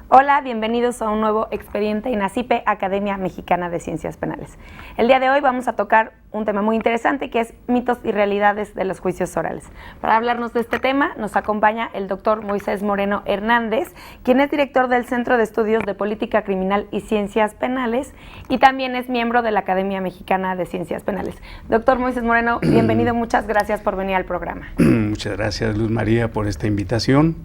Hola, bienvenidos a un nuevo expediente INACIPE, Academia Mexicana de Ciencias Penales. El día de hoy vamos a tocar un tema muy interesante que es mitos y realidades de los juicios orales. Para hablarnos de este tema nos acompaña el doctor Moisés Moreno Hernández, quien es director del Centro de Estudios de Política Criminal y Ciencias Penales y también es miembro de la Academia Mexicana de Ciencias Penales. Doctor Moisés Moreno, bienvenido, muchas gracias por venir al programa. Muchas gracias, Luz María, por esta invitación.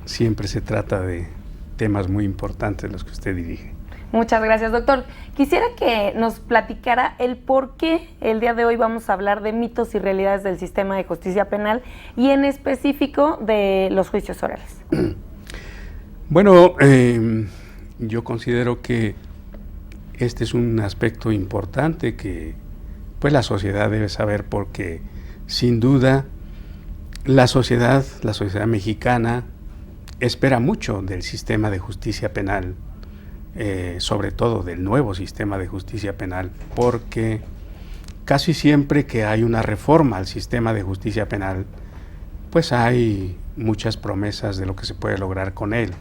Siempre se trata de temas muy importantes los que usted dirige. Muchas gracias, doctor. Quisiera que nos platicara el por qué el día de hoy vamos a hablar de mitos y realidades del sistema de justicia penal y en específico de los juicios orales. Bueno, yo considero que este es un aspecto importante que pues la sociedad debe saber, porque sin duda la sociedad mexicana espera mucho del sistema de justicia penal, sobre todo del nuevo sistema de justicia penal, porque casi siempre que hay una reforma al sistema de justicia penal, pues hay muchas promesas de lo que se puede lograr con él.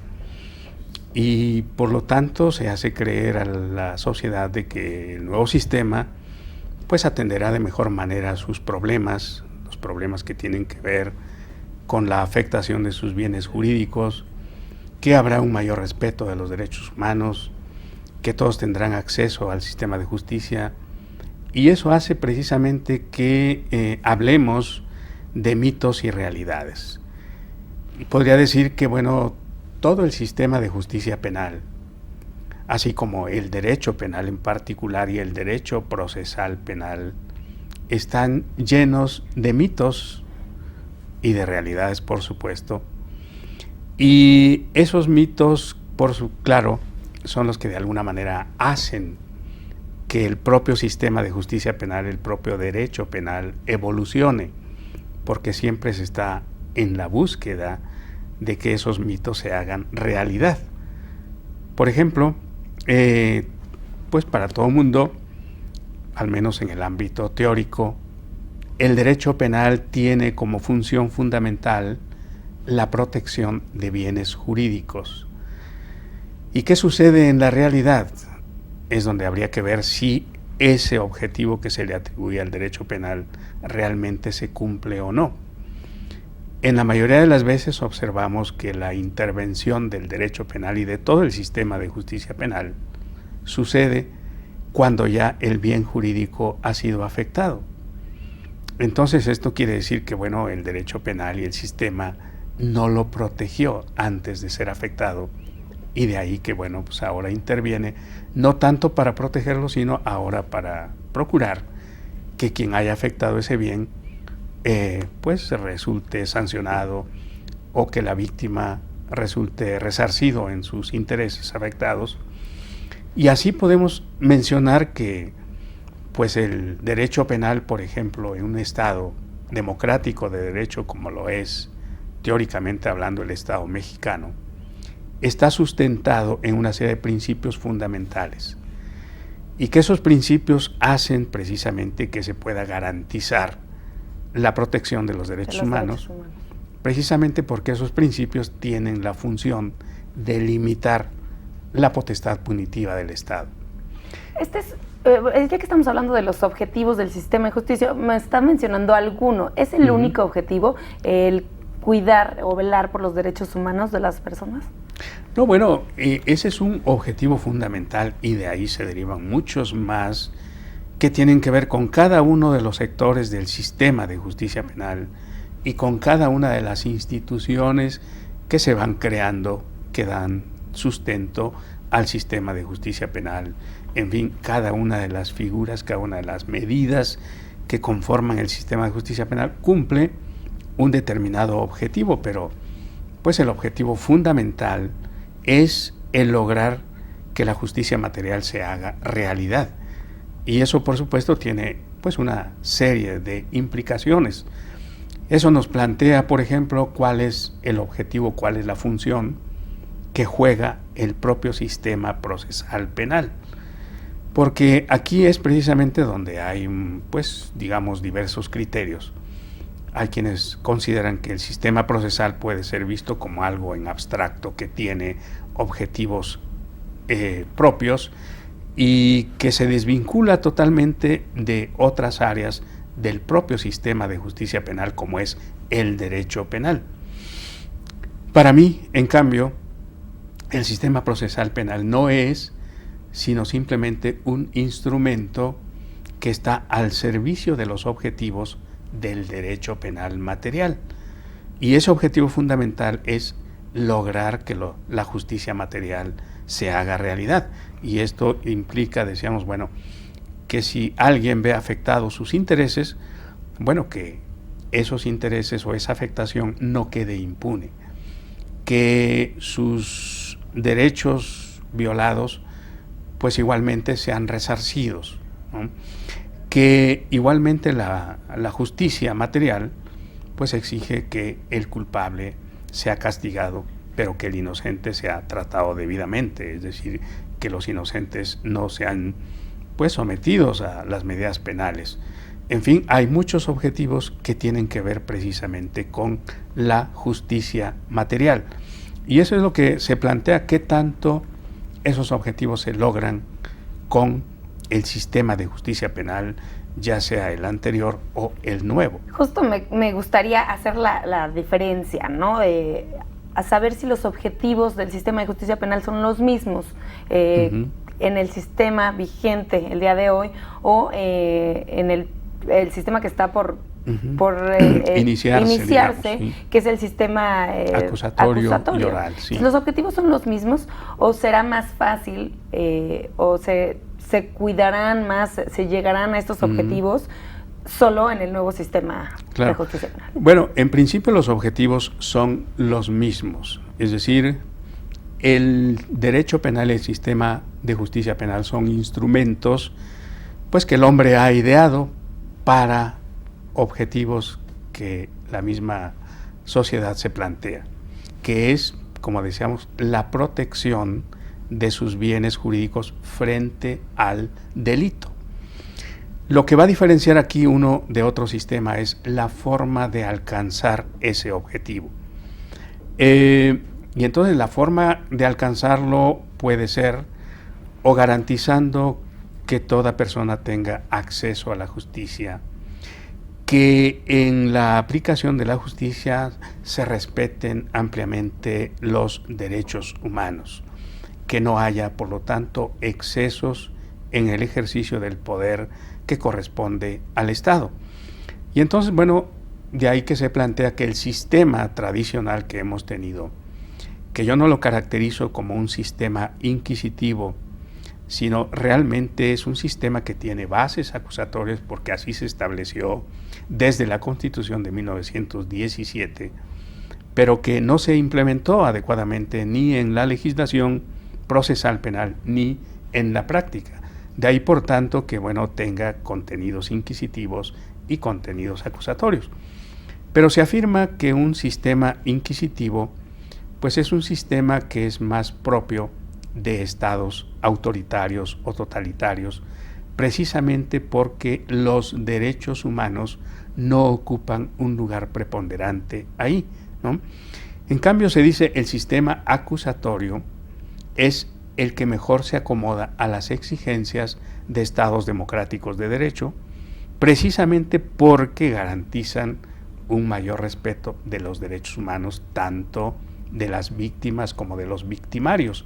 Y por lo tanto se hace creer a la sociedad de que el nuevo sistema pues atenderá de mejor manera sus problemas, los problemas que tienen que ver con la afectación de sus bienes jurídicos, que habrá un mayor respeto de los derechos humanos, que todos tendrán acceso al sistema de justicia, y eso hace precisamente que hablemos de mitos y realidades. Y podría decir que, bueno, todo el sistema de justicia penal, así como el derecho penal en particular y el derecho procesal penal, están llenos de mitos y de realidades, por supuesto. Y esos mitos, claro, son los que de alguna manera hacen que el propio sistema de justicia penal, el propio derecho penal, evolucione, porque siempre se está en la búsqueda de que esos mitos se hagan realidad. Por ejemplo, pues para todo el mundo, al menos en el ámbito teórico, el derecho penal tiene como función fundamental la protección de bienes jurídicos. ¿Y qué sucede en la realidad? Es donde habría que ver si ese objetivo que se le atribuye al derecho penal realmente se cumple o no. En la mayoría de las veces observamos que la intervención del derecho penal y de todo el sistema de justicia penal sucede cuando ya el bien jurídico ha sido afectado. Entonces esto quiere decir que, bueno, el derecho penal y el sistema no lo protegió antes de ser afectado, y de ahí que, bueno, pues ahora interviene, no tanto para protegerlo, sino ahora para procurar que quien haya afectado ese bien pues resulte sancionado, o que la víctima resulte resarcido en sus intereses afectados. Y así podemos mencionar que pues el derecho penal, por ejemplo, en un Estado democrático de derecho como lo es, teóricamente hablando, el Estado mexicano, está sustentado en una serie de principios fundamentales, y que esos principios hacen precisamente que se pueda garantizar la protección de los derechos humanos, precisamente porque esos principios tienen la función de limitar la potestad punitiva del Estado. Ya que estamos hablando de los objetivos del sistema de justicia, me está mencionando alguno. ¿Es el único objetivo el cuidar o velar por los derechos humanos de las personas? No, bueno, ese es un objetivo fundamental, y de ahí se derivan muchos más que tienen que ver con cada uno de los sectores del sistema de justicia penal y con cada una de las instituciones que se van creando, que dan sustento al sistema de justicia penal. En fin, cada una de las figuras, cada una de las medidas que conforman el sistema de justicia penal cumple un determinado objetivo, pero pues el objetivo fundamental es el lograr que la justicia material se haga realidad. Y eso, por supuesto, tiene pues una serie de implicaciones. Eso nos plantea, por ejemplo, cuál es el objetivo, cuál es la función que juega el propio sistema procesal penal. Porque aquí es precisamente donde hay, pues, digamos, diversos criterios. hay quienes consideran que el sistema procesal puede ser visto como algo en abstracto que tiene objetivos propios y que se desvincula totalmente de otras áreas del propio sistema de justicia penal, como es el derecho penal. Para mí, en cambio, el sistema procesal penal no es sino simplemente un instrumento que está al servicio de los objetivos del derecho penal material. Y ese objetivo fundamental es lograr que la justicia material se haga realidad. Y esto implica, decíamos, bueno, que si alguien ve afectados sus intereses, bueno, que esos intereses o esa afectación no quede impune, que sus derechos violados pues igualmente sean resarcidos, ¿no? Que igualmente la justicia material pues exige que el culpable sea castigado, pero que el inocente sea tratado debidamente, es decir, que los inocentes no sean pues sometidos a las medidas penales. En fin, hay muchos objetivos que tienen que ver precisamente con la justicia material. Y eso es lo que se plantea, qué tanto esos objetivos se logran con el sistema de justicia penal, ya sea el anterior o el nuevo. Justo me gustaría hacer la diferencia, ¿no? A saber si los objetivos del sistema de justicia penal son los mismos en el sistema vigente el día de hoy o en el sistema que está por iniciarse digamos, sí, que es el sistema acusatorio y oral. Sí. ¿Los objetivos son los mismos o será más fácil o se cuidarán más, se llegarán a estos objetivos solo en el nuevo sistema de justicia penal? Bueno, en principio los objetivos son los mismos, es decir, el derecho penal y el sistema de justicia penal son instrumentos pues que el hombre ha ideado para objetivos que la misma sociedad se plantea, que es, como decíamos, la protección de sus bienes jurídicos frente al delito. Lo que va a diferenciar aquí uno de otro sistema es la forma de alcanzar ese objetivo. Y entonces la forma de alcanzarlo puede ser o garantizando que toda persona tenga acceso a la justicia, que en la aplicación de la justicia se respeten ampliamente los derechos humanos, que no haya, por lo tanto, excesos en el ejercicio del poder que corresponde al Estado. Y entonces, bueno, de ahí que se plantea que el sistema tradicional que hemos tenido, que yo no lo caracterizo como un sistema inquisitivo, sino realmente es un sistema que tiene bases acusatorias porque así se estableció desde la Constitución de 1917, pero que no se implementó adecuadamente ni en la legislación procesal penal ni en la práctica. De ahí, por tanto, que bueno, tenga contenidos inquisitivos y contenidos acusatorios. Pero se afirma que un sistema inquisitivo pues es un sistema que es más propio de estados autoritarios o totalitarios, precisamente porque los derechos humanos no ocupan un lugar preponderante ahí, ¿no? En cambio, se dice el sistema acusatorio es el que mejor se acomoda a las exigencias de estados democráticos de derecho, precisamente porque garantizan un mayor respeto de los derechos humanos, tanto de las víctimas como de los victimarios.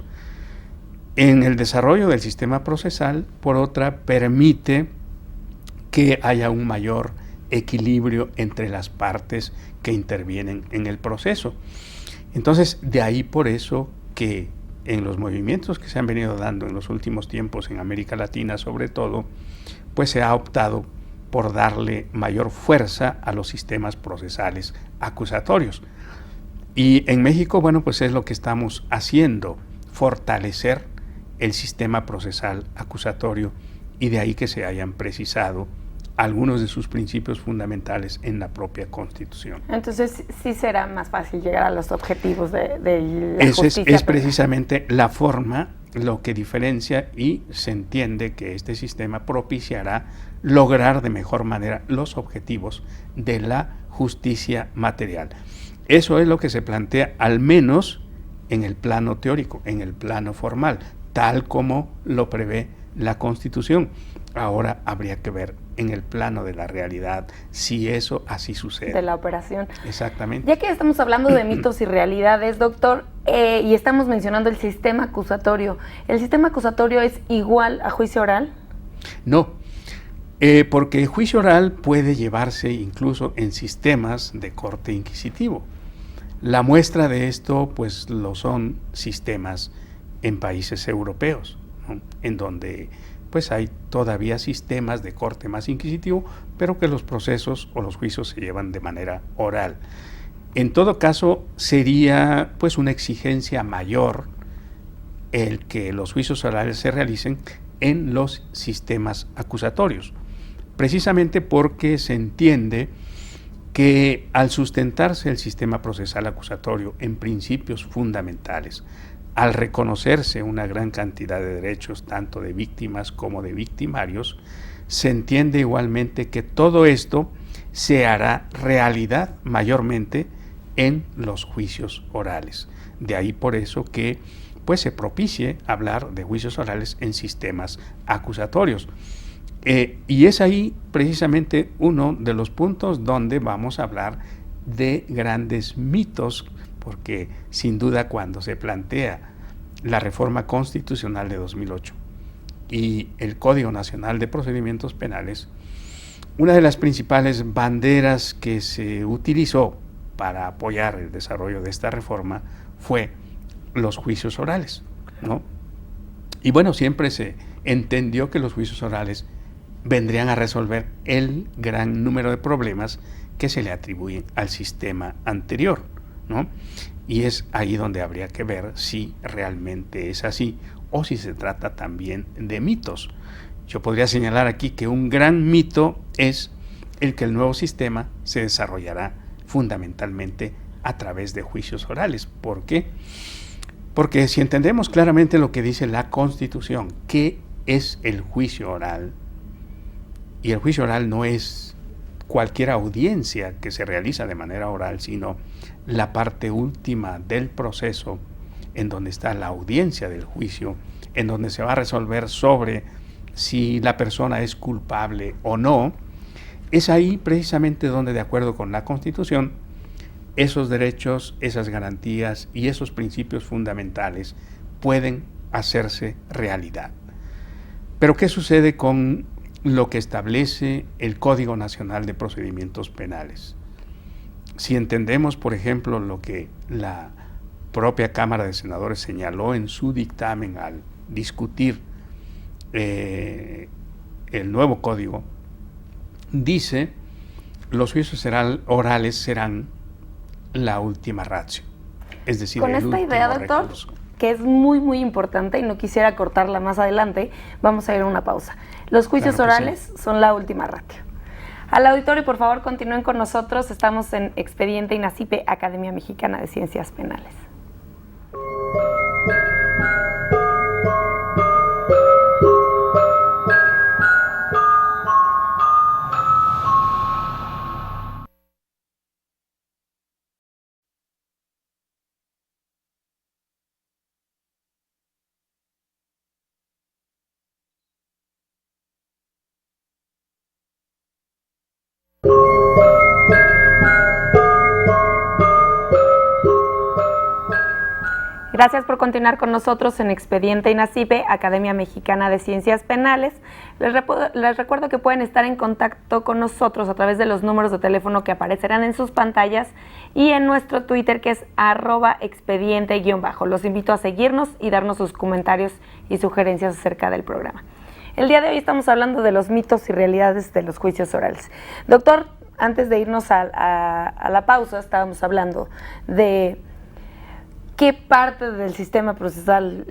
En el desarrollo del sistema procesal, por otra, permite que haya un mayor equilibrio entre las partes que intervienen en el proceso. Entonces, de ahí por eso que en los movimientos que se han venido dando en los últimos tiempos en América Latina sobre todo, pues se ha optado por darle mayor fuerza a los sistemas procesales acusatorios. Y en México, bueno, pues es lo que estamos haciendo, fortalecer el sistema procesal acusatorio y de ahí que se hayan precisado algunos de sus principios fundamentales en la propia Constitución. Entonces sí será más fácil llegar a los objetivos de la justicia. Es precisamente la forma lo que diferencia y se entiende que este sistema propiciará lograr de mejor manera los objetivos de la justicia material. Eso es lo que se plantea, al menos en el plano teórico, en el plano formal, tal como lo prevé la Constitución. Ahora habría que ver en el plano de la realidad si eso así sucede. De la operación. Exactamente. Ya que estamos hablando de mitos y realidades, doctor, y estamos mencionando el sistema acusatorio, ¿el sistema acusatorio es igual a juicio oral? No, porque el juicio oral puede llevarse incluso en sistemas de corte inquisitivo. La muestra de esto, pues, lo son sistemas en países europeos, ¿no? En donde pues hay todavía sistemas de corte más inquisitivo, pero que los procesos o los juicios se llevan de manera oral. En todo caso, sería pues una exigencia mayor el que los juicios orales se realicen en los sistemas acusatorios, precisamente porque se entiende que al sustentarse el sistema procesal acusatorio en principios fundamentales, al reconocerse una gran cantidad de derechos, tanto de víctimas como de victimarios, se entiende igualmente que todo esto se hará realidad mayormente en los juicios orales. De ahí por eso que pues, se propicie hablar de juicios orales en sistemas acusatorios. Y es ahí precisamente uno de los puntos donde vamos a hablar de grandes mitos, porque sin duda cuando se plantea la reforma constitucional de 2008 y el Código Nacional de Procedimientos Penales, una de las principales banderas que se utilizó para apoyar el desarrollo de esta reforma fue los juicios orales, ¿no? Y bueno, siempre se entendió que los juicios orales vendrían a resolver el gran número de problemas que se le atribuyen al sistema anterior, ¿no? Y es ahí donde habría que ver si realmente es así o si se trata también de mitos. Yo podría señalar aquí que un gran mito es el que el nuevo sistema se desarrollará fundamentalmente a través de juicios orales. ¿Por qué? Porque si entendemos claramente lo que dice la Constitución, ¿qué es el juicio oral? Y el juicio oral no es cualquier audiencia que se realiza de manera oral, sino la parte última del proceso, en donde está la audiencia del juicio, en donde se va a resolver sobre si la persona es culpable o no. Es ahí precisamente donde, de acuerdo con la Constitución, esos derechos, esas garantías y esos principios fundamentales pueden hacerse realidad. Pero ¿qué sucede con lo que establece el Código Nacional de Procedimientos Penales? Si entendemos, por ejemplo, lo que la propia Cámara de Senadores señaló en su dictamen al discutir el nuevo código, dice: los juicios orales serán la última ratio, es decir, con esta idea, doctor, recurso, que es muy muy importante y no quisiera cortarla más adelante, vamos a ir a una pausa. Los juicios orales son la última ratio. Al auditorio, por favor, continúen con nosotros. Estamos en Expediente INACIPE, Academia Mexicana de Ciencias Penales. Gracias por continuar con nosotros en Expediente INACIPE, Academia Mexicana de Ciencias Penales. Les recuerdo que pueden estar en contacto con nosotros a través de los números de teléfono que aparecerán en sus pantallas y en nuestro Twitter, que es @expediente_. Los invito a seguirnos y darnos sus comentarios y sugerencias acerca del programa. El día de hoy estamos hablando de los mitos y realidades de los juicios orales. Doctor, antes de irnos a la pausa, estábamos hablando de qué parte del sistema procesal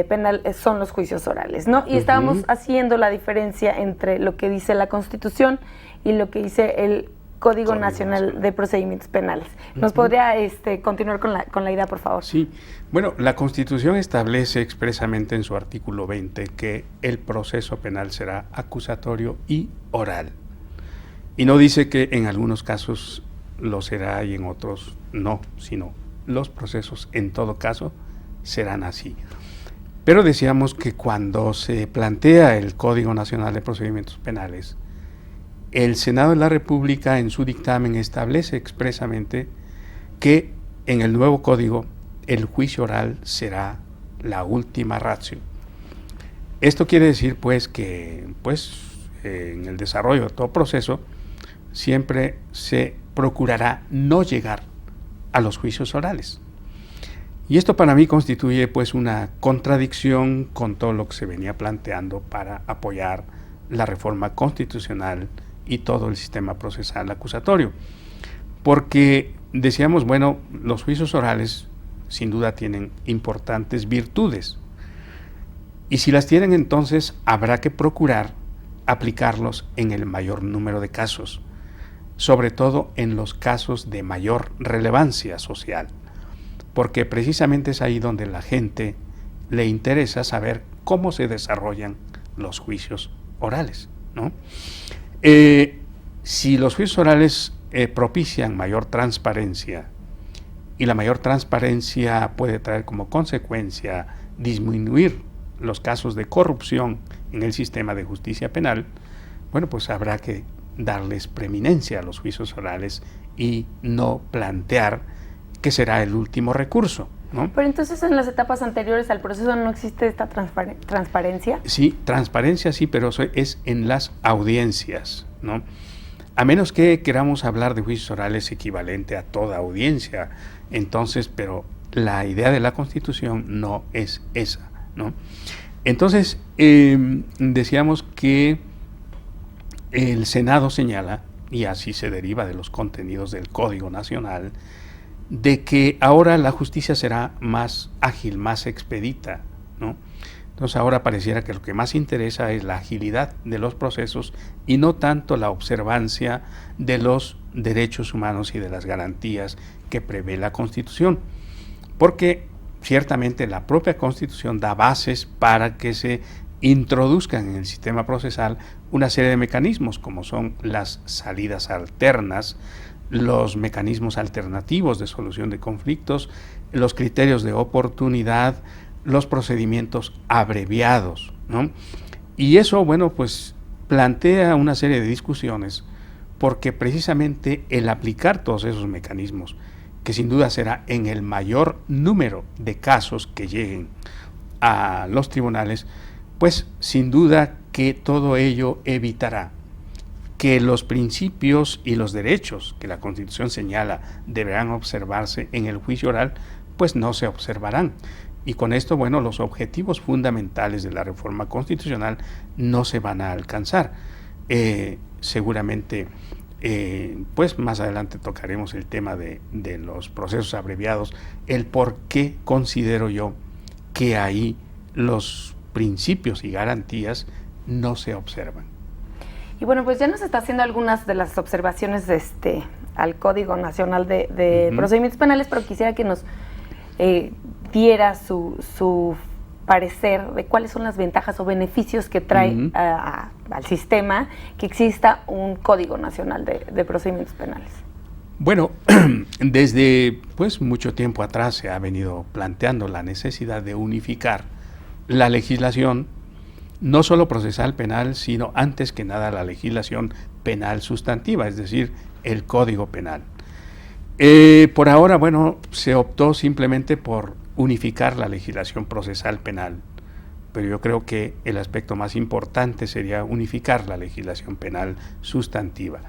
penal son los juicios orales, ¿no? Y estábamos haciendo la diferencia entre lo que dice la Constitución y lo que dice el Código Nacional de Procedimientos Penales. ¿Nos podría continuar con la idea, por favor? Sí. Bueno, la Constitución establece expresamente en su artículo 20 que el proceso penal será acusatorio y oral. Y no dice que en algunos casos lo será y en otros no, sino los procesos en todo caso serán así. Pero decíamos que cuando se plantea el Código Nacional de Procedimientos Penales, el Senado de la República en su dictamen establece expresamente que en el nuevo código el juicio oral será la última ratio. Esto quiere decir pues que en el desarrollo de todo proceso siempre se procurará no llegar a los juicios orales. Y esto para mí constituye pues una contradicción con todo lo que se venía planteando para apoyar la reforma constitucional y todo el sistema procesal acusatorio. Porque decíamos, bueno, los juicios orales sin duda tienen importantes virtudes. Y si las tienen, entonces habrá que procurar aplicarlos en el mayor número de casos, sobre todo en los casos de mayor relevancia social, porque precisamente es ahí donde la gente le interesa saber cómo se desarrollan los juicios orales, ¿no? Si los juicios orales propician mayor transparencia, y la mayor transparencia puede traer como consecuencia disminuir los casos de corrupción en el sistema de justicia penal, bueno, pues habrá que darles preeminencia a los juicios orales y no plantear que será el último recurso, ¿no? Pero entonces en las etapas anteriores al proceso no existe esta transparencia. Sí, transparencia sí, pero eso es en las audiencias, ¿no? A menos que queramos hablar de juicios orales equivalente a toda audiencia, entonces, pero la idea de la Constitución no es esa, ¿no? Entonces, decíamos que el Senado señala, y así se deriva de los contenidos del Código Nacional, de que ahora la justicia será más ágil, más expedita, ¿no? Entonces ahora pareciera que lo que más interesa es la agilidad de los procesos y no tanto la observancia de los derechos humanos y de las garantías que prevé la Constitución, porque ciertamente la propia Constitución da bases para que se introduzcan en el sistema procesal una serie de mecanismos como son las salidas alternas, los mecanismos alternativos de solución de conflictos, los criterios de oportunidad, los procedimientos abreviados, ¿no? Y eso, bueno, pues plantea una serie de discusiones porque precisamente el aplicar todos esos mecanismos, que sin duda será en el mayor número de casos que lleguen a los tribunales, pues sin duda que todo ello evitará que los principios y los derechos que la Constitución señala deberán observarse en el juicio oral, pues no se observarán. Y con esto, bueno, los objetivos fundamentales de la reforma constitucional no se van a alcanzar. Seguramente, pues más adelante tocaremos el tema de los procesos abreviados, el por qué considero yo que ahí los principios y garantías no se observan. Y bueno, pues ya nos está haciendo algunas de las observaciones al Código Nacional de Procedimientos Penales, pero quisiera que nos diera su parecer de cuáles son las ventajas o beneficios que trae al sistema que exista un Código Nacional de Procedimientos Penales. Bueno, desde pues mucho tiempo atrás se ha venido planteando la necesidad de unificar la legislación, no solo procesal penal, sino antes que nada la legislación penal sustantiva, es decir, el Código Penal. Por ahora, bueno, se optó simplemente por unificar la legislación procesal penal, pero yo creo que el aspecto más importante sería unificar la legislación penal sustantiva.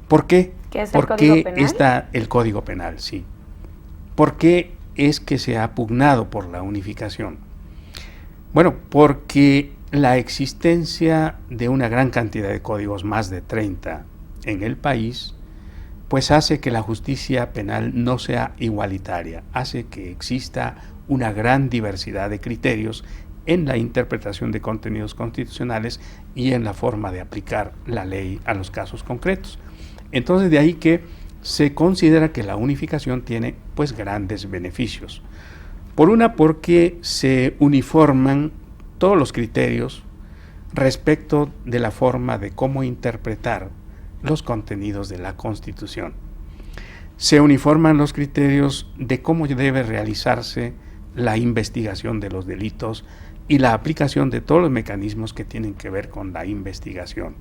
¿Por qué? ¿Qué es ¿Por qué está el Código Penal? Sí. ¿Por qué es que se ha pugnado por la unificación? Bueno, porque la existencia de una gran cantidad de códigos, más de 30 en el país, pues hace que la justicia penal no sea igualitaria, hace que exista una gran diversidad de criterios en la interpretación de contenidos constitucionales y en la forma de aplicar la ley a los casos concretos. Entonces, de ahí que se considera que la unificación tiene pues grandes beneficios. Por una, porque se uniforman todos los criterios respecto de la forma de cómo interpretar los contenidos de la Constitución. Se uniforman los criterios de cómo debe realizarse la investigación de los delitos y la aplicación de todos los mecanismos que tienen que ver con la investigación.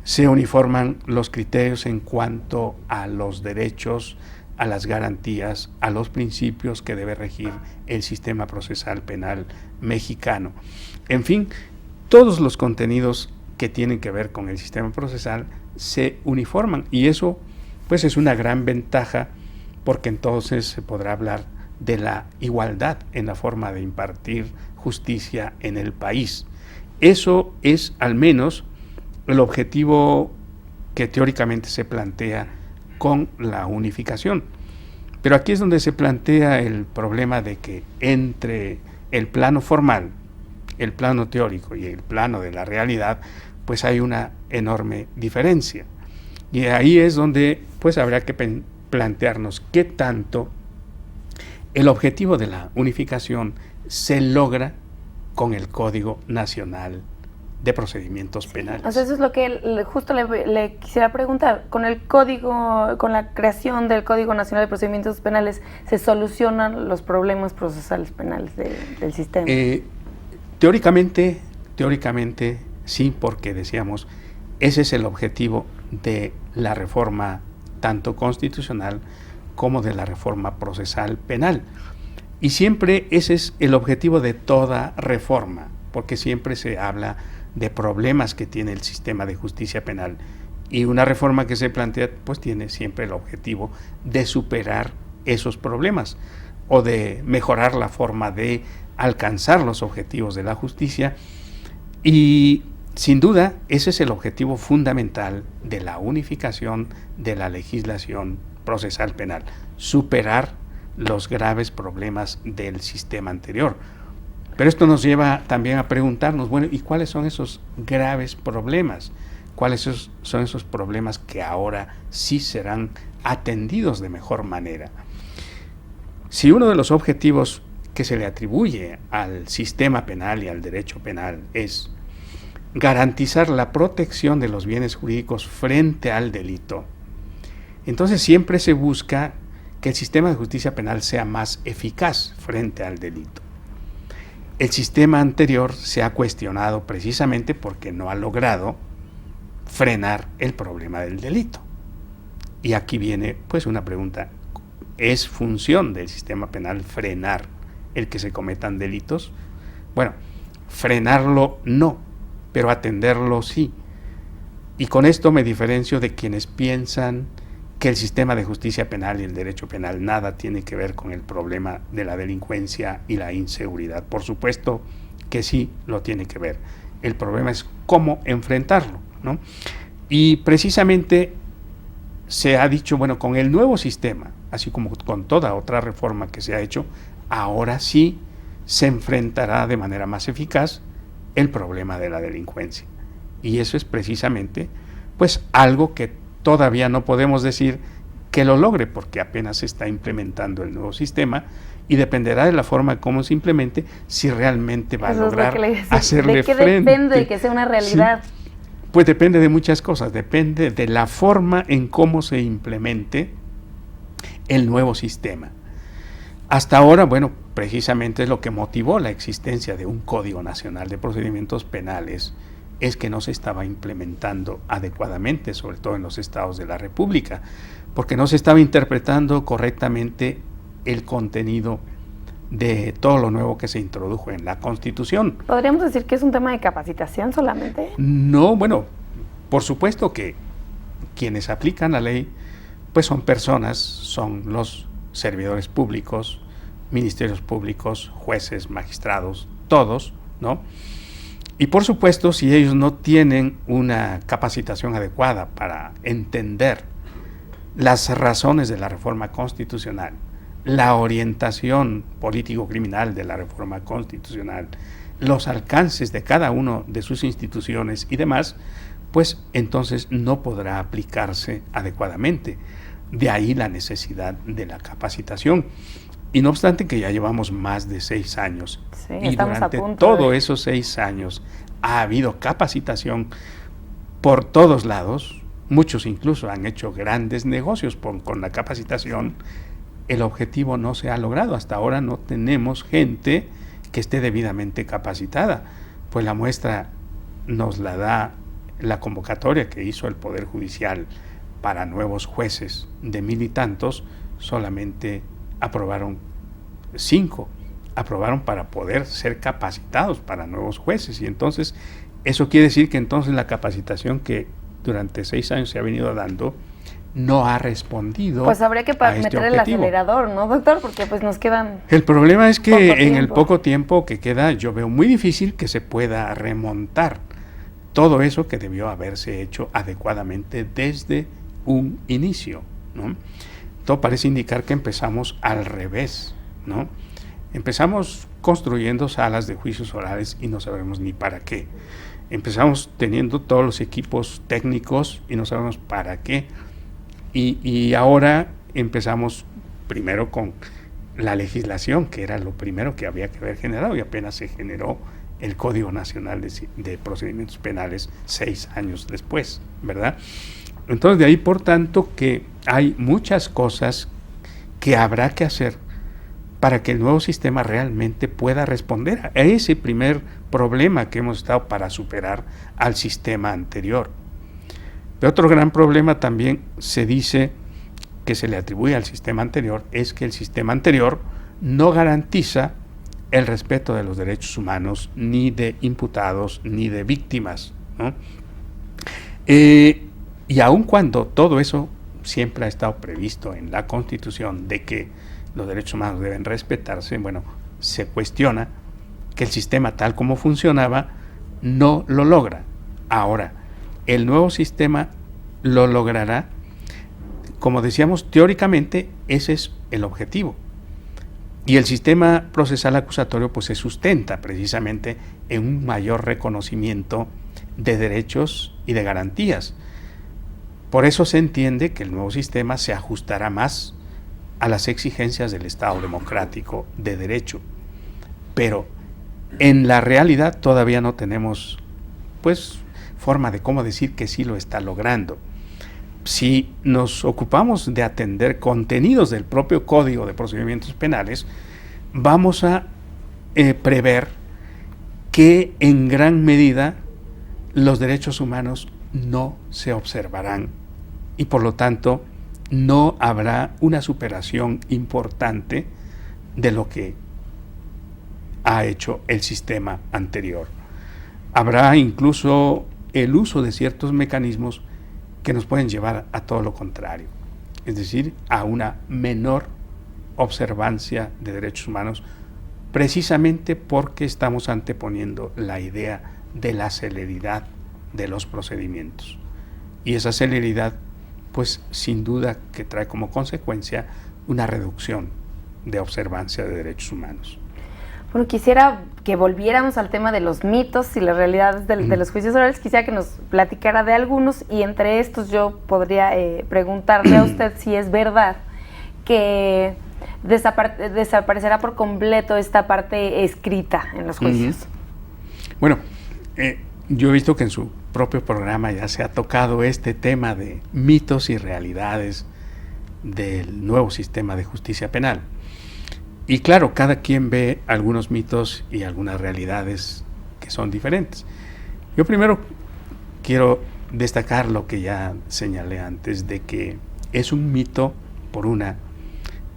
Se uniforman los criterios en cuanto a los derechos, a las garantías, a los principios que debe regir el sistema procesal penal mexicano. En fin, todos los contenidos que tienen que ver con el sistema procesal se uniforman, y eso pues es una gran ventaja, porque entonces se podrá hablar de la igualdad en la forma de impartir justicia en el país. Eso es al menos el objetivo que teóricamente se plantea con la unificación. Pero aquí es donde se plantea el problema de que entre el plano formal, el plano teórico y el plano de la realidad, pues hay una enorme diferencia. Y ahí es donde pues habrá que plantearnos qué tanto el objetivo de la unificación se logra con el Código Nacional de Procedimientos Penales. O sea, eso es lo que justo le quisiera preguntar. Con el código, con la creación del Código Nacional de Procedimientos Penales, ¿se solucionan los problemas procesales penales del sistema? Teóricamente sí, porque decíamos, ese es el objetivo de la reforma tanto constitucional como de la reforma procesal penal. Y siempre ese es el objetivo de toda reforma, porque siempre se habla de problemas que tiene el sistema de justicia penal. Y una reforma que se plantea, pues tiene siempre el objetivo de superar esos problemas o de mejorar la forma de alcanzar los objetivos de la justicia. Y sin duda, ese es el objetivo fundamental de la unificación de la legislación procesal penal, superar los graves problemas del sistema anterior. Pero esto nos lleva también a preguntarnos, bueno, ¿y cuáles son esos graves problemas? ¿Cuáles son esos problemas que ahora sí serán atendidos de mejor manera? Si uno de los objetivos que se le atribuye al sistema penal y al derecho penal es garantizar la protección de los bienes jurídicos frente al delito, entonces siempre se busca que el sistema de justicia penal sea más eficaz frente al delito. El sistema anterior se ha cuestionado precisamente porque no ha logrado frenar el problema del delito. Y aquí viene pues una pregunta: ¿es función del sistema penal frenar el que se cometan delitos? Bueno, frenarlo no, pero atenderlo sí. Y con esto me diferencio de quienes piensan que el sistema de justicia penal y el derecho penal nada tiene que ver con el problema de la delincuencia y la inseguridad. Por supuesto que sí lo tiene que ver. El problema es cómo enfrentarlo, ¿no? Y precisamente se ha dicho, bueno, con el nuevo sistema, así como con toda otra reforma que se ha hecho, ahora sí se enfrentará de manera más eficaz el problema de la delincuencia. Y eso es precisamente pues algo que todavía no podemos decir que lo logre, porque apenas se está implementando el nuevo sistema y dependerá de la forma como se implemente si realmente va a lograr hacerle frente. ¿De qué depende de que sea una realidad? Sí, pues depende de muchas cosas, depende de la forma en cómo se implemente el nuevo sistema. Hasta ahora, bueno, precisamente es lo que motivó la existencia de un Código Nacional de Procedimientos Penales, es que no se estaba implementando adecuadamente, sobre todo en los estados de la República, porque no se estaba interpretando correctamente el contenido de todo lo nuevo que se introdujo en la Constitución. ¿Podríamos decir que es un tema de capacitación solamente? No, bueno, por supuesto que quienes aplican la ley, pues son personas, son los servidores públicos, ministerios públicos, jueces, magistrados, todos, ¿no? Y por supuesto, si ellos no tienen una capacitación adecuada para entender las razones de la reforma constitucional, la orientación político-criminal de la reforma constitucional, los alcances de cada una de sus instituciones y demás, pues entonces no podrá aplicarse adecuadamente. De ahí la necesidad de la capacitación. Y no obstante que ya llevamos más de 6 años, sí, y durante todos esos 6 años ha habido capacitación por todos lados, muchos incluso han hecho grandes negocios con la capacitación, el objetivo no se ha logrado. Hasta ahora no tenemos gente que esté debidamente capacitada. Pues la muestra nos la da la convocatoria que hizo el Poder Judicial para nuevos jueces. De 1,000 y tantos, solamente aprobaron 5. Aprobaron para poder ser capacitados para nuevos jueces. Y entonces, eso quiere decir que entonces la capacitación que durante 6 años se ha venido dando no ha respondido. Pues habría que meter el acelerador, ¿no, doctor? Porque pues nos quedan... El problema es que en el poco tiempo que queda, yo veo muy difícil que se pueda remontar todo eso que debió haberse hecho adecuadamente desde un inicio, ¿no? Todo parece indicar que empezamos al revés, ¿no? Empezamos construyendo salas de juicios orales y no sabemos ni para qué. Empezamos teniendo todos los equipos técnicos y no sabemos para qué. Y ahora empezamos primero con la legislación, que era lo primero que había que haber generado, y apenas se generó el Código Nacional de Procedimientos Penales 6 años después, ¿verdad? Entonces, de ahí, por tanto, que hay muchas cosas que habrá que hacer para que el nuevo sistema realmente pueda responder a ese primer problema que hemos estado para superar al sistema anterior. Pero otro gran problema también se dice que se le atribuye al sistema anterior es que el sistema anterior no garantiza el respeto de los derechos humanos, ni de imputados, ni de víctimas, ¿no? Y aun cuando todo eso siempre ha estado previsto en la Constitución de que los derechos humanos deben respetarse, bueno, se cuestiona que el sistema tal como funcionaba no lo logra. Ahora, el nuevo sistema lo logrará. Como decíamos, teóricamente ese es el objetivo. Y el sistema procesal acusatorio pues se sustenta precisamente en un mayor reconocimiento de derechos y de garantías. Por eso se entiende que el nuevo sistema se ajustará más a las exigencias del Estado democrático de derecho. Pero en la realidad todavía no tenemos pues forma de cómo decir que sí lo está logrando. Si nos ocupamos de atender contenidos del propio Código de Procedimientos Penales, vamos a prever que en gran medida los derechos humanos no se observarán y por lo tanto no habrá una superación importante de lo que ha hecho el sistema anterior. Habrá incluso el uso de ciertos mecanismos que nos pueden llevar a todo lo contrario, es decir, a una menor observancia de derechos humanos, precisamente porque estamos anteponiendo la idea de la celeridad de los procedimientos. Y esa celeridad, pues sin duda que trae como consecuencia una reducción de observancia de derechos humanos. Bueno, quisiera que volviéramos al tema de los mitos y las realidades de los juicios orales. Quisiera que nos platicara de algunos y entre estos yo podría preguntarle a usted si es verdad que desaparecerá por completo esta parte escrita en los juicios. Bueno, yo he visto que en su propio programa ya se ha tocado este tema de mitos y realidades del nuevo sistema de justicia penal. Y claro, cada quien ve algunos mitos y algunas realidades que son diferentes. Yo primero quiero destacar lo que ya señalé antes, de que es un mito, por una,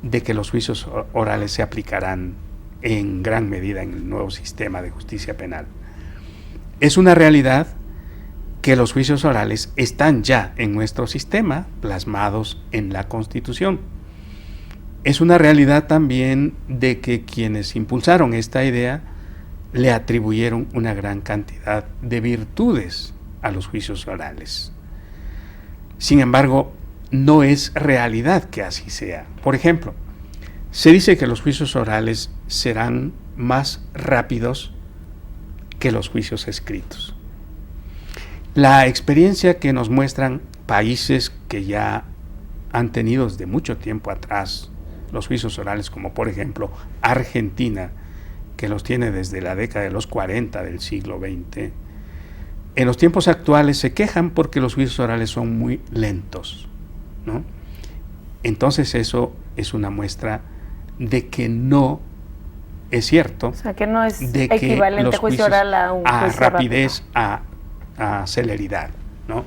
de que los juicios orales se aplicarán en gran medida en el nuevo sistema de justicia penal. Es una realidad que los juicios orales están ya en nuestro sistema, plasmados en la Constitución. Es una realidad también de que quienes impulsaron esta idea le atribuyeron una gran cantidad de virtudes a los juicios orales. Sin embargo, no es realidad que así sea. Por ejemplo, se dice que los juicios orales serán más rápidos que los juicios escritos. La experiencia que nos muestran países que ya han tenido desde mucho tiempo atrás los juicios orales, como por ejemplo Argentina, que los tiene desde la década de los 40 del siglo XX, en los tiempos actuales se quejan porque los juicios orales son muy lentos, ¿no? Entonces eso es una muestra de que no es cierto. O sea, que no es de equivalente juicio oral a un juicio rapidez, a celeridad, ¿no?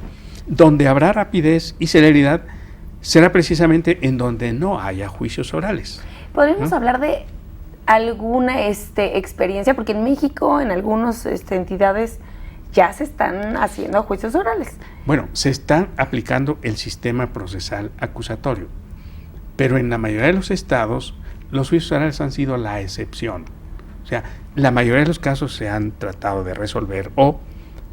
Donde habrá rapidez y celeridad será precisamente en donde no haya juicios orales. ¿Podríamos ¿no? hablar de alguna experiencia? Porque en México, en algunas entidades, ya se están haciendo juicios orales. Bueno, se está aplicando el sistema procesal acusatorio, pero en la mayoría de los estados los juicios orales han sido la excepción. O sea, la mayoría de los casos se han tratado de resolver o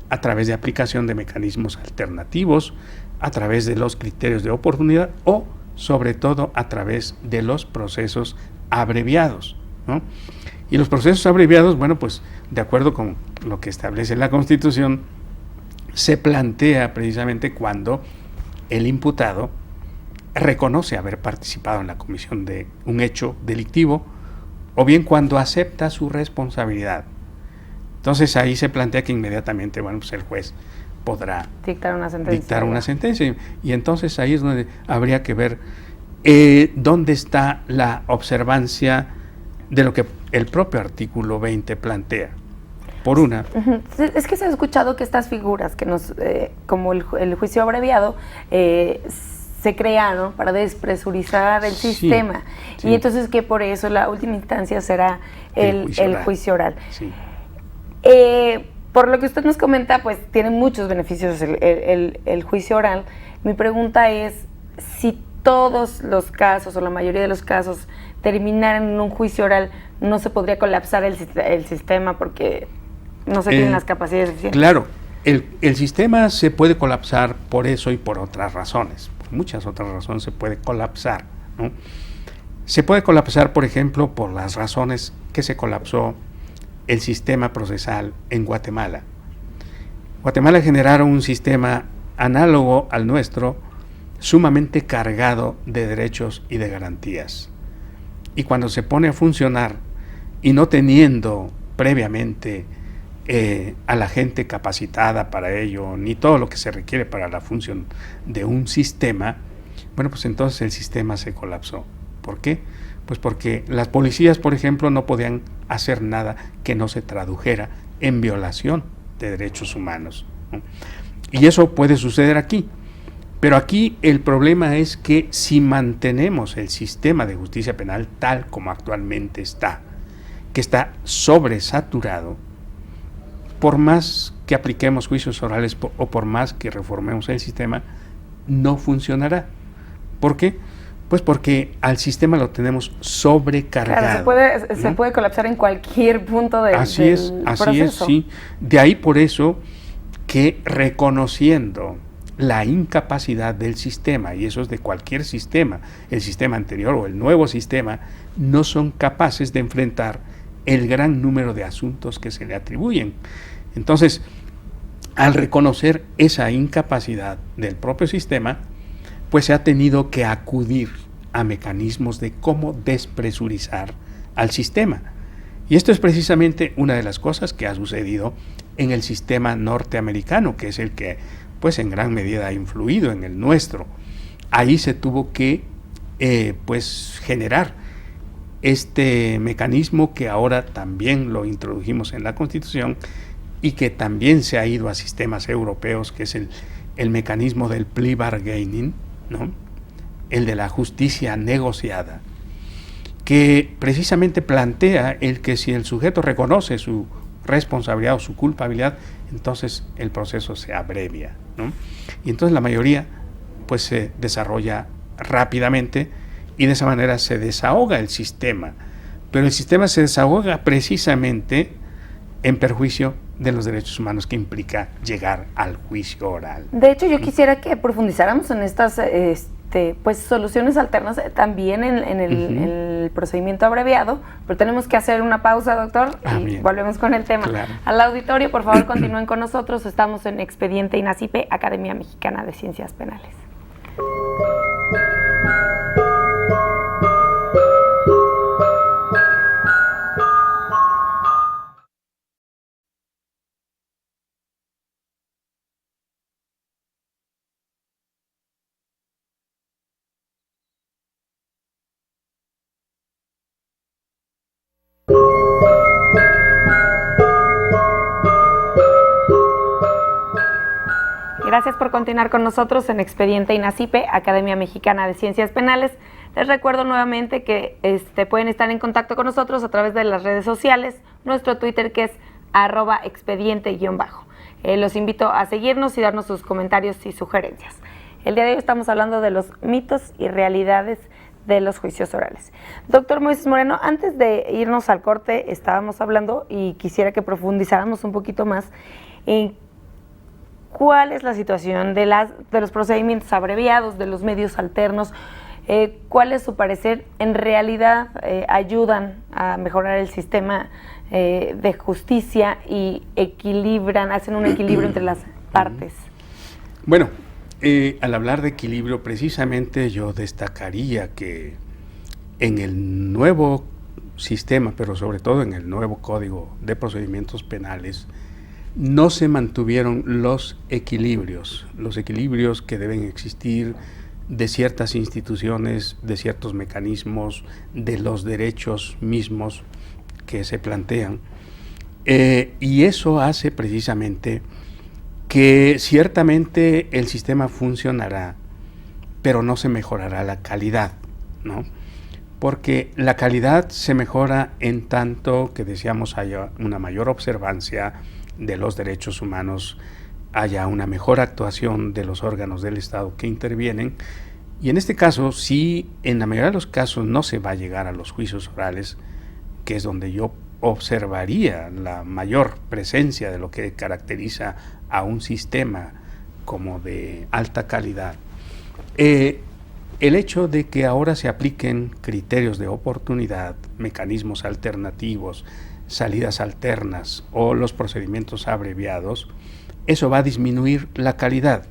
a través de aplicación de mecanismos alternativos, a través de los criterios de oportunidad o sobre todo a través de los procesos abreviados, ¿no? Y los procesos abreviados, bueno, pues de acuerdo con lo que establece la Constitución, se plantea precisamente cuando el imputado reconoce haber participado en la comisión de un hecho delictivo o bien cuando acepta su responsabilidad. Entonces ahí se plantea que inmediatamente, bueno, pues el juez podrá dictar una sentencia. Y entonces ahí es donde habría que ver dónde está la observancia de lo que el propio artículo 20 plantea. Por una. Es que se ha escuchado que estas figuras, que como el juicio abreviado, se crearon para despresurizar el sistema. Sí. Y entonces que por eso la última instancia será el juicio oral. Sí. Por lo que usted nos comenta, pues tiene muchos beneficios el juicio oral. Mi pregunta es, si todos los casos o la mayoría de los casos terminaran en un juicio oral, ¿no se podría colapsar el sistema porque no se tienen las capacidades suficientes? Claro, el sistema se puede colapsar por eso y por otras razones. Por muchas otras razones se puede colapsar, ¿no? Se puede colapsar, por ejemplo, por las razones que se colapsó el sistema procesal en Guatemala. Guatemala generaron un sistema análogo al nuestro, sumamente cargado de derechos y de garantías. Y cuando se pone a funcionar y no teniendo previamente a la gente capacitada para ello, ni todo lo que se requiere para la función de un sistema, bueno, pues entonces el sistema se colapsó. ¿Por qué? Pues porque las policías, por ejemplo, no podían hacer nada que no se tradujera en violación de derechos humanos, ¿no? Y eso puede suceder aquí. Pero aquí el problema es que si mantenemos el sistema de justicia penal tal como actualmente está, que está sobresaturado, por más que apliquemos juicios orales o por más que reformemos el sistema, no funcionará. ¿Por qué? Pues porque al sistema lo tenemos sobrecargado. Claro, se puede colapsar en cualquier punto del proceso. Así es, sí. De ahí por eso que reconociendo la incapacidad del sistema, y eso es de cualquier sistema, el sistema anterior o el nuevo sistema, no son capaces de enfrentar el gran número de asuntos que se le atribuyen. Entonces, al reconocer esa incapacidad del propio sistema, pues se ha tenido que acudir a mecanismos de cómo despresurizar al sistema. Y esto es precisamente una de las cosas que ha sucedido en el sistema norteamericano, que es el que pues en gran medida ha influido en el nuestro. Ahí se tuvo que pues generar este mecanismo que ahora también lo introdujimos en la Constitución y que también se ha ido a sistemas europeos, que es el mecanismo del plea bargaining, ¿no? El de la justicia negociada, que precisamente plantea el que si el sujeto reconoce su responsabilidad o su culpabilidad, entonces el proceso se abrevia, ¿no? Y entonces la mayoría pues se desarrolla rápidamente y de esa manera se desahoga el sistema, pero el sistema se desahoga precisamente en perjuicio de los derechos humanos que implica llegar al juicio oral. De hecho, yo quisiera que profundizáramos en estas pues soluciones alternas también en el procedimiento abreviado, pero tenemos que hacer una pausa, doctor, y bien. Volvemos con el tema. Claro. Al auditorio, por favor, continúen con nosotros. Estamos en Expediente INACIPE, Academia Mexicana de Ciencias Penales. Gracias por continuar con nosotros en Expediente INACIPE, Academia Mexicana de Ciencias Penales. Les recuerdo nuevamente que pueden estar en contacto con nosotros a través de las redes sociales, nuestro Twitter que es @expediente_. Los invito a seguirnos y darnos sus comentarios y sugerencias. El día de hoy estamos hablando de los mitos y realidades de los juicios orales. Doctor Moisés Moreno, antes de irnos al corte estábamos hablando y quisiera que profundizáramos un poquito más en cuál es la situación de los procedimientos abreviados, de los medios alternos. ¿Cuál es su parecer? ¿En realidad ayudan a mejorar el sistema de justicia y hacen un equilibrio entre las partes? Bueno, al hablar de equilibrio, precisamente yo destacaría que en el nuevo sistema, pero sobre todo en el nuevo Código de Procedimientos Penales, no se mantuvieron los equilibrios que deben existir de ciertas instituciones, de ciertos mecanismos, de los derechos mismos que se plantean. Y eso hace precisamente que ciertamente el sistema funcionará, pero no se mejorará la calidad, ¿no? Porque la calidad se mejora en tanto que deseamos haya una mayor observancia de los derechos humanos, haya una mejor actuación de los órganos del Estado que intervienen. Y en este caso, si en la mayoría de los casos no se va a llegar a los juicios orales, que es donde yo observaría la mayor presencia de lo que caracteriza a un sistema como de alta calidad, el hecho de que ahora se apliquen criterios de oportunidad, mecanismos alternativos, salidas alternas o los procedimientos abreviados, eso va a disminuir la calidad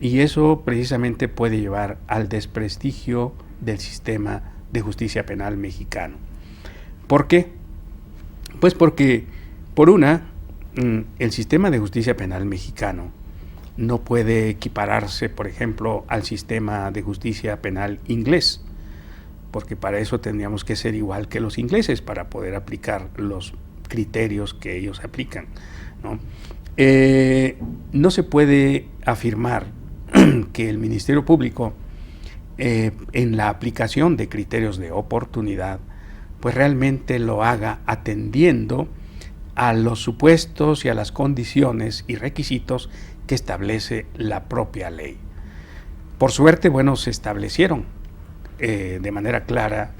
y eso precisamente puede llevar al desprestigio del sistema de justicia penal mexicano. ¿Por qué? Pues porque, por el sistema de justicia penal mexicano no puede equipararse, por ejemplo, al sistema de justicia penal inglés, porque para eso tendríamos que ser igual que los ingleses para poder aplicar los criterios que ellos aplican, ¿no? No se puede afirmar que el Ministerio Público, en la aplicación de criterios de oportunidad, pues realmente lo haga atendiendo a los supuestos y a las condiciones y requisitos que establece la propia ley. Por suerte, se establecieron de manera clara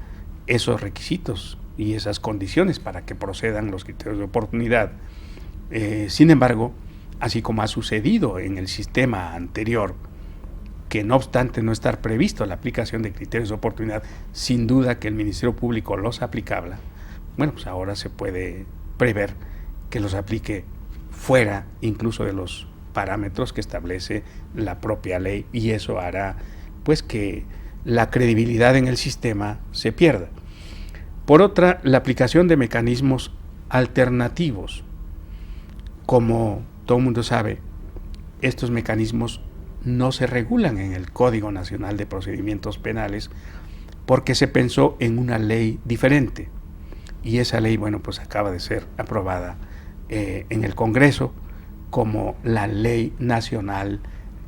esos requisitos y esas condiciones para que procedan los criterios de oportunidad. Sin embargo, así como ha sucedido en el sistema anterior, que no obstante no estar previsto la aplicación de criterios de oportunidad, sin duda que el Ministerio Público los aplicaba, pues ahora se puede prever que los aplique fuera incluso de los parámetros que establece la propia ley, y eso hará pues que la credibilidad en el sistema se pierda. Por otra, la aplicación de mecanismos alternativos. Como todo el mundo sabe, estos mecanismos no se regulan en el Código Nacional de Procedimientos Penales porque se pensó en una ley diferente. Y esa ley, pues acaba de ser aprobada en el Congreso como la Ley Nacional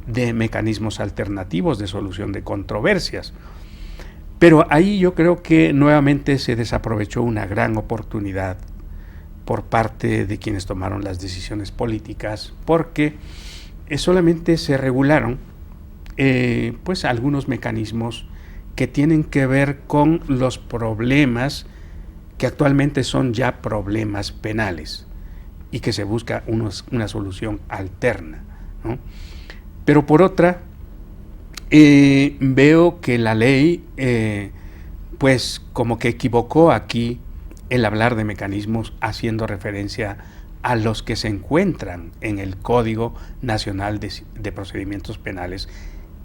de Mecanismos Alternativos de Solución de Controversias. Pero ahí yo creo que nuevamente se desaprovechó una gran oportunidad por parte de quienes tomaron las decisiones políticas, porque solamente se regularon pues algunos mecanismos que tienen que ver con los problemas que actualmente son ya problemas penales y que se busca una solución alterna, ¿no? Pero por otra, veo que la ley pues como que equivocó aquí el hablar de mecanismos haciendo referencia a los que se encuentran en el Código Nacional de Procedimientos Penales,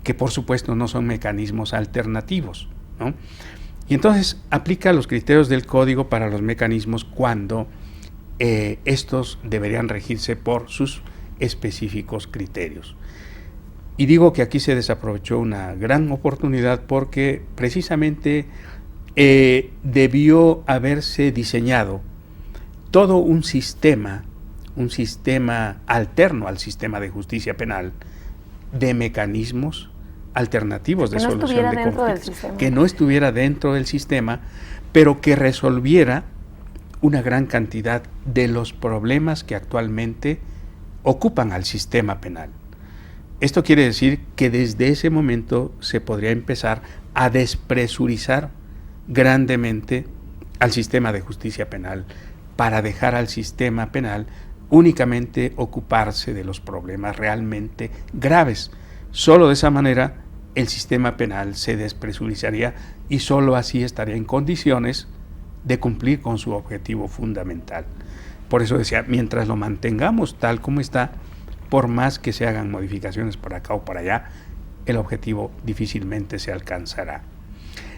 que por supuesto no son mecanismos alternativos, ¿no? Y entonces aplica los criterios del Código para los mecanismos cuando estos deberían regirse por sus específicos criterios. Y digo que aquí se desaprovechó una gran oportunidad porque precisamente debió haberse diseñado todo un sistema alterno al sistema de justicia penal, de mecanismos alternativos de solución estuviera de dentro del conflictos, sistema. que no estuviera dentro del sistema, pero que resolviera una gran cantidad de los problemas que actualmente ocupan al sistema penal. Esto quiere decir que desde ese momento se podría empezar a despresurizar grandemente al sistema de justicia penal para dejar al sistema penal únicamente ocuparse de los problemas realmente graves. Solo de esa manera el sistema penal se despresurizaría y solo así estaría en condiciones de cumplir con su objetivo fundamental. Por eso decía, mientras lo mantengamos tal como está, por más que se hagan modificaciones por acá o por allá, el objetivo difícilmente se alcanzará.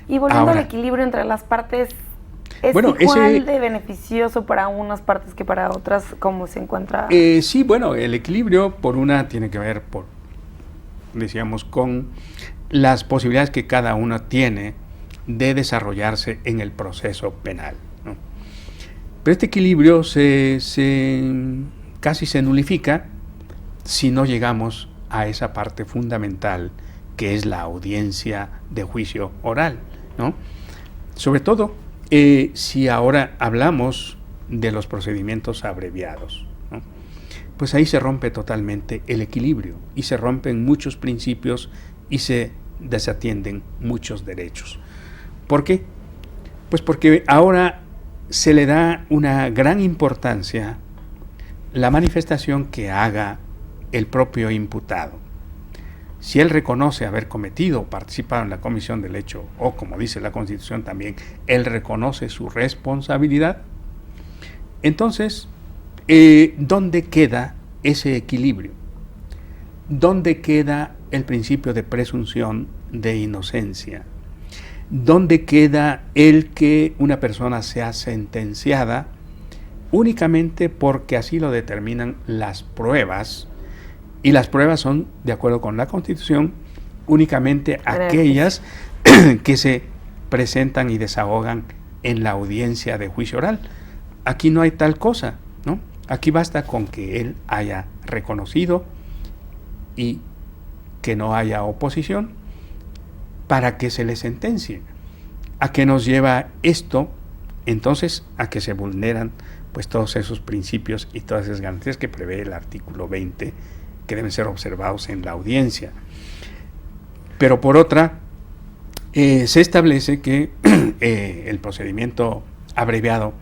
Y volviendo al equilibrio entre las partes, ¿es igual de beneficioso para unas partes que para otras? ¿Cómo se encuentra? Sí, bueno, el equilibrio por una tiene que ver, decíamos, con las posibilidades que cada uno tiene de desarrollarse en el proceso penal, ¿no? Pero este equilibrio casi se nulifica si no llegamos a esa parte fundamental que es la audiencia de juicio oral, ¿no? Sobre todo si ahora hablamos de los procedimientos abreviados, ¿no? Pues ahí se rompe totalmente el equilibrio y se rompen muchos principios y se desatienden muchos derechos. ¿Por qué? Pues porque ahora se le da una gran importancia la manifestación que haga el propio imputado. Si él reconoce haber cometido o participado en la comisión del hecho, o como dice la Constitución también, él reconoce su responsabilidad, entonces, ¿dónde queda ese equilibrio? ¿Dónde queda el principio de presunción de inocencia? ¿Dónde queda el que una persona sea sentenciada únicamente porque así lo determinan las pruebas? Y las pruebas son, de acuerdo con la Constitución, únicamente aquellas que se presentan y desahogan en la audiencia de juicio oral. Aquí no hay tal cosa, ¿no? Aquí basta con que él haya reconocido y que no haya oposición para que se le sentencie. ¿A qué nos lleva esto? Entonces, a que se vulneran pues todos esos principios y todas esas garantías que prevé el artículo 20 que deben ser observados en la audiencia. Pero por otra, se establece que el procedimiento abreviado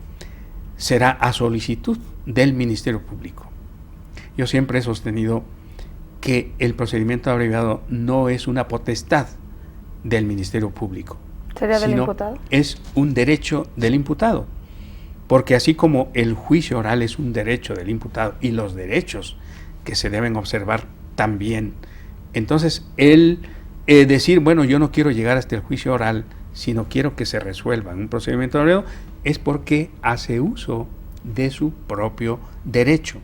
será a solicitud del Ministerio Público. Yo siempre he sostenido que el procedimiento abreviado no es una potestad del Ministerio Público. ¿Sería del imputado? Es un derecho del imputado, porque así como el juicio oral es un derecho del imputado y los derechos que se deben observar también, entonces él decir, bueno, yo no quiero llegar hasta el juicio oral, sino quiero que se resuelva en un procedimiento abreviado, es porque hace uso de su propio derecho.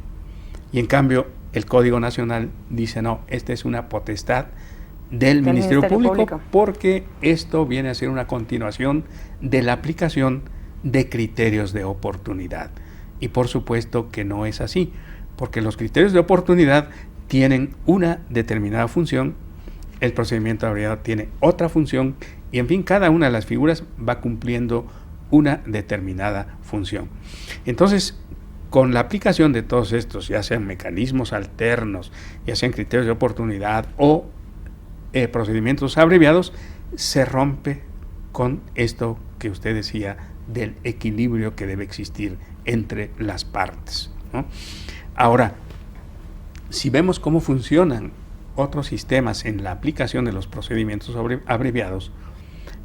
Y en cambio, el Código Nacional dice, no, esta es una potestad del Ministerio Público, porque esto viene a ser una continuación de la aplicación de criterios de oportunidad. Y por supuesto que no es así, porque los criterios de oportunidad tienen una determinada función, el procedimiento abreviado tiene otra función, y en fin, cada una de las figuras va cumpliendo una determinada función. Entonces, con la aplicación de todos estos, ya sean mecanismos alternos, ya sean criterios de oportunidad o procedimientos abreviados, se rompe con esto que usted decía del equilibrio que debe existir entre las partes, ¿no? Ahora, si vemos cómo funcionan otros sistemas en la aplicación de los procedimientos abreviados,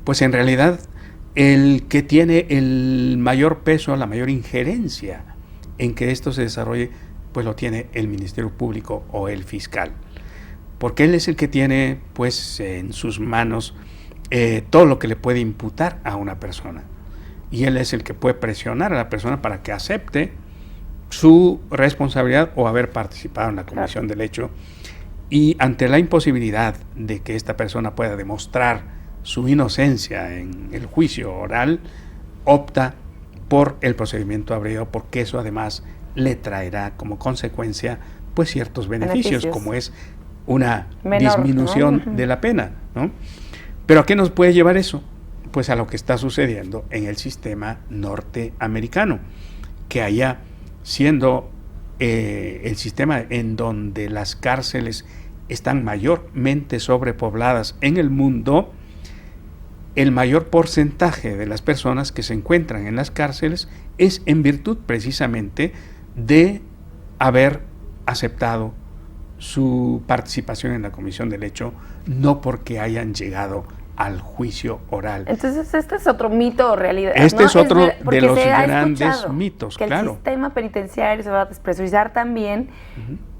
pues en realidad el que tiene el mayor peso, la mayor injerencia en que esto se desarrolle, pues lo tiene el Ministerio Público o el fiscal, porque él es el que tiene pues en sus manos todo lo que le puede imputar a una persona, y él es el que puede presionar a la persona para que acepte su responsabilidad o haber participado en la comisión del hecho, y ante la imposibilidad de que esta persona pueda demostrar su inocencia en el juicio oral, opta por el procedimiento abreviado, porque eso además le traerá como consecuencia pues ciertos beneficios, como es una menor, disminución, ¿no?, de la pena, ¿no? Pero ¿a qué nos puede llevar eso? Pues a lo que está sucediendo en el sistema norteamericano, que allá, siendo el sistema en donde las cárceles están mayormente sobrepobladas en el mundo, el mayor porcentaje de las personas que se encuentran en las cárceles es en virtud precisamente de haber aceptado su participación en la comisión del hecho, no porque hayan llegado al juicio oral. Entonces, este es otro mito o realidad. Este, ¿no?, es otro de los grandes mitos, que claro. El sistema penitenciario se va a despresurizar también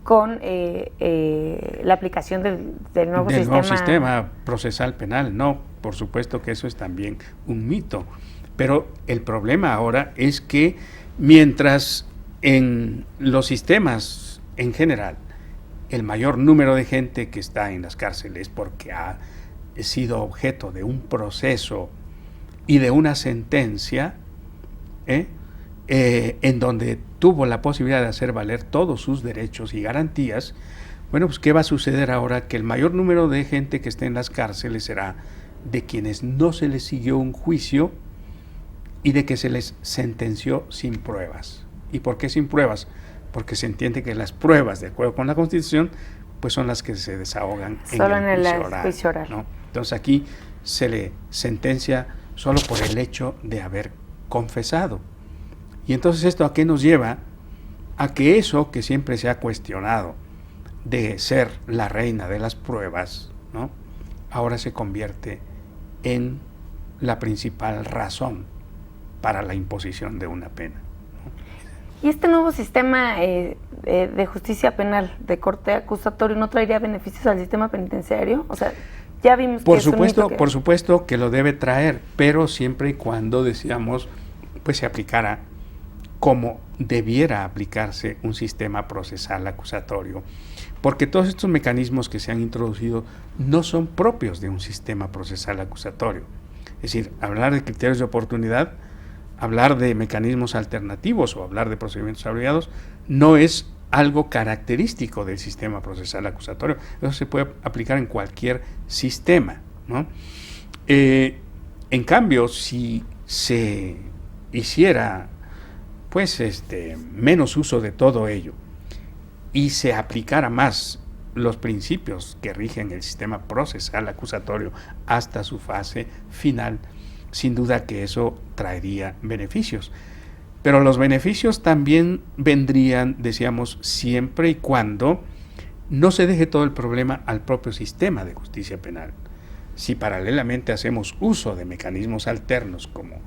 con la aplicación del nuevo sistema procesal penal. No, por supuesto que eso es también un mito. Pero el problema ahora es que mientras en los sistemas en general el mayor número de gente que está en las cárceles porque ha sido objeto de un proceso y de una sentencia, en donde tuvo la posibilidad de hacer valer todos sus derechos y garantías, bueno, pues ¿qué va a suceder ahora? Que el mayor número de gente que esté en las cárceles será de quienes no se les siguió un juicio y de que se les sentenció sin pruebas. ¿Y por qué sin pruebas? Porque se entiende que las pruebas, de acuerdo con la Constitución, pues son las que se desahogan solo en el juicio oral, ¿no? Entonces aquí se le sentencia solo por el hecho de haber confesado. Y entonces esto ¿a qué nos lleva? A que eso que siempre se ha cuestionado de ser la reina de las pruebas, ¿no?, ahora se convierte en la principal razón para la imposición de una pena, ¿no? ¿Y este nuevo sistema de justicia penal, de corte acusatorio, no traería beneficios al sistema penitenciario? O sea, ya vimos que por supuesto que lo debe traer, pero siempre y cuando, decíamos, pues se aplicara como debiera aplicarse un sistema procesal acusatorio, porque todos estos mecanismos que se han introducido no son propios de un sistema procesal acusatorio. Es decir, hablar de criterios de oportunidad, hablar de mecanismos alternativos o hablar de procedimientos abreviados no es algo característico del sistema procesal acusatorio. Eso se puede aplicar en cualquier sistema, ¿no? En cambio, si se hiciera pues menos uso de todo ello y se aplicara más los principios que rigen el sistema procesal acusatorio hasta su fase final, sin duda que eso traería beneficios. Pero los beneficios también vendrían, decíamos, siempre y cuando no se deje todo el problema al propio sistema de justicia penal. Si paralelamente hacemos uso de mecanismos alternos como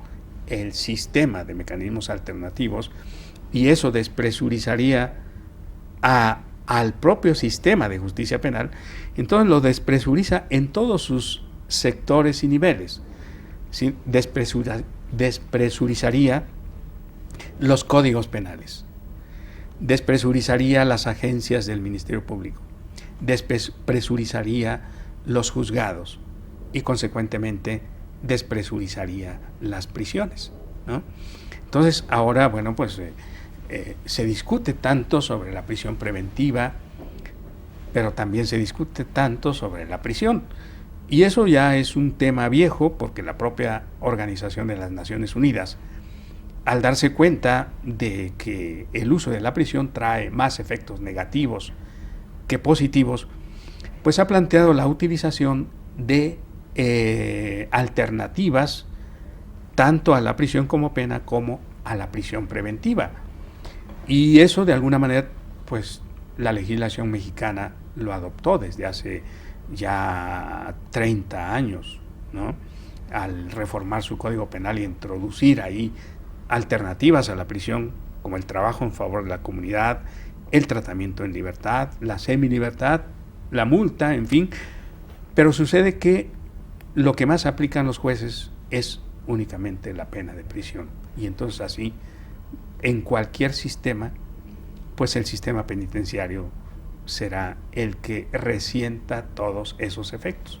el sistema de mecanismos alternativos, y eso despresurizaría al propio sistema de justicia penal, entonces lo despresuriza en todos sus sectores y niveles. ¿Sí? Despresurizaría los códigos penales, despresurizaría las agencias del Ministerio Público, despresurizaría los juzgados y consecuentemente despresurizaría las prisiones, ¿no? Entonces ahora, bueno, pues se discute tanto sobre la prisión preventiva, pero también se discute tanto sobre la prisión. Y eso ya es un tema viejo, porque la propia Organización de las Naciones Unidas, al darse cuenta de que el uso de la prisión trae más efectos negativos que positivos, pues ha planteado la utilización de alternativas tanto a la prisión como pena como a la prisión preventiva. Y eso de alguna manera, pues la legislación mexicana lo adoptó desde hace ya 30 años, ¿no?, al reformar su Código Penal y introducir ahí alternativas a la prisión, como el trabajo en favor de la comunidad, el tratamiento en libertad, la semilibertad, la multa, en fin. Pero sucede que lo que más aplican los jueces es únicamente la pena de prisión. Y entonces así, en cualquier sistema, pues el sistema penitenciario será el que resienta todos esos efectos.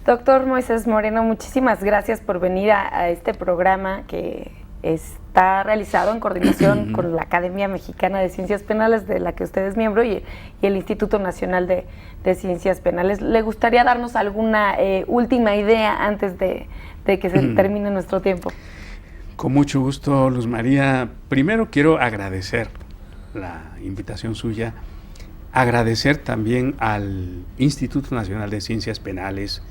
Doctor Moisés Moreno, muchísimas gracias por venir a este programa que está realizado en coordinación con la Academia Mexicana de Ciencias Penales, de la que usted es miembro, y el Instituto Nacional de Ciencias Penales. ¿Le gustaría darnos alguna última idea antes de que se termine nuestro tiempo? Con mucho gusto, Luz María. Primero quiero agradecer la invitación suya, agradecer también al Instituto Nacional de Ciencias Penales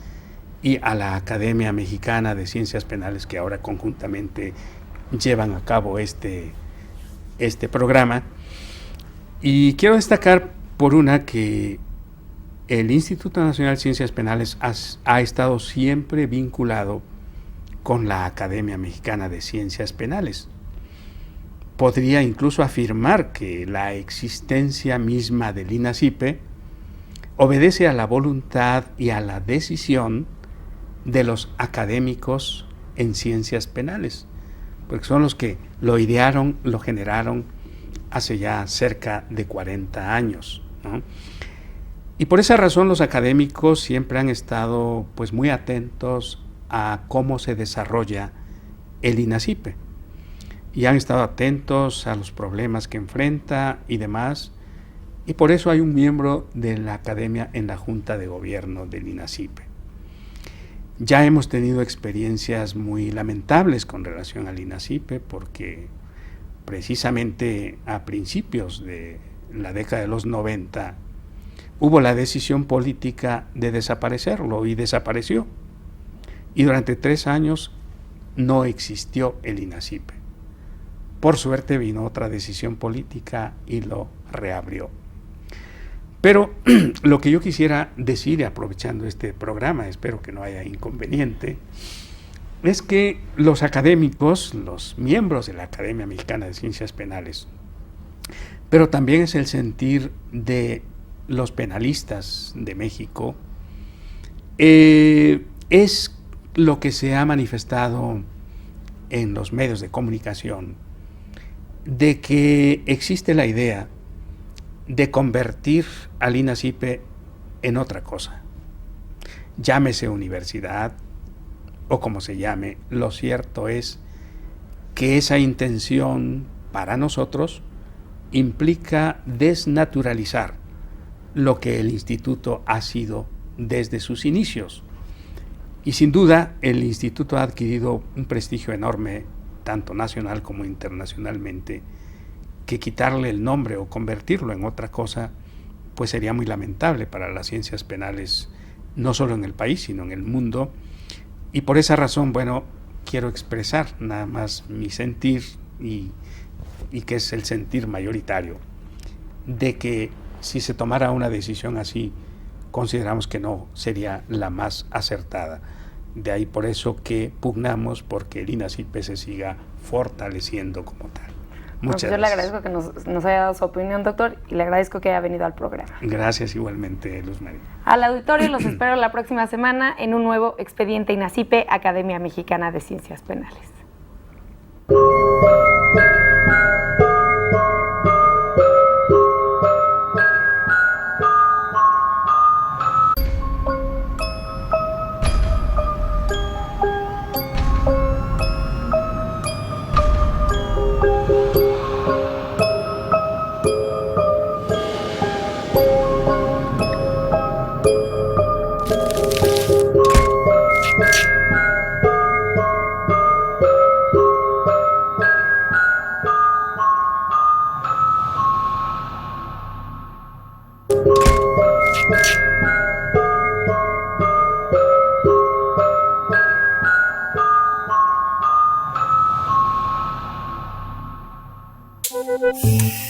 y a la Academia Mexicana de Ciencias Penales, que ahora conjuntamente llevan a cabo este programa. Y quiero destacar por una que el Instituto Nacional de Ciencias Penales ha estado siempre vinculado con la Academia Mexicana de Ciencias Penales. Podría incluso afirmar que la existencia misma del INACIPE obedece a la voluntad y a la decisión de los académicos en ciencias penales, porque son los que lo idearon, lo generaron hace ya cerca de 40 años, ¿no? Y por esa razón los académicos siempre han estado pues muy atentos a cómo se desarrolla el INACIPE y han estado atentos a los problemas que enfrenta y demás, y por eso hay un miembro de la academia en la Junta de Gobierno del INACIPE. Ya hemos tenido experiencias muy lamentables con relación al INACIPE, porque precisamente a principios de la década de los 90 hubo la decisión política de desaparecerlo y desapareció. Y durante 3 años no existió el INACIPE. Por suerte vino otra decisión política y lo reabrió. Pero lo que yo quisiera decir, aprovechando este programa, espero que no haya inconveniente, es que los académicos, los miembros de la Academia Mexicana de Ciencias Penales, pero también es el sentir de los penalistas de México, es lo que se ha manifestado en los medios de comunicación, de que existe la idea de convertir al INACIPE en otra cosa. Llámese universidad o como se llame, lo cierto es que esa intención para nosotros implica desnaturalizar lo que el instituto ha sido desde sus inicios. Y sin duda el instituto ha adquirido un prestigio enorme, tanto nacional como internacionalmente, que quitarle el nombre o convertirlo en otra cosa, pues sería muy lamentable para las ciencias penales, no solo en el país, sino en el mundo. Y por esa razón, bueno, quiero expresar nada más mi sentir, y que es el sentir mayoritario, de que si se tomara una decisión así, consideramos que no sería la más acertada. De ahí por eso que pugnamos porque el INACIPE se siga fortaleciendo como tal. Muchas gracias. Yo le agradezco que nos haya dado su opinión, doctor, y le agradezco que haya venido al programa. Gracias igualmente, Luz María. Al auditorio los espero la próxima semana en un nuevo Expediente INACIPE, Academia Mexicana de Ciencias Penales. Música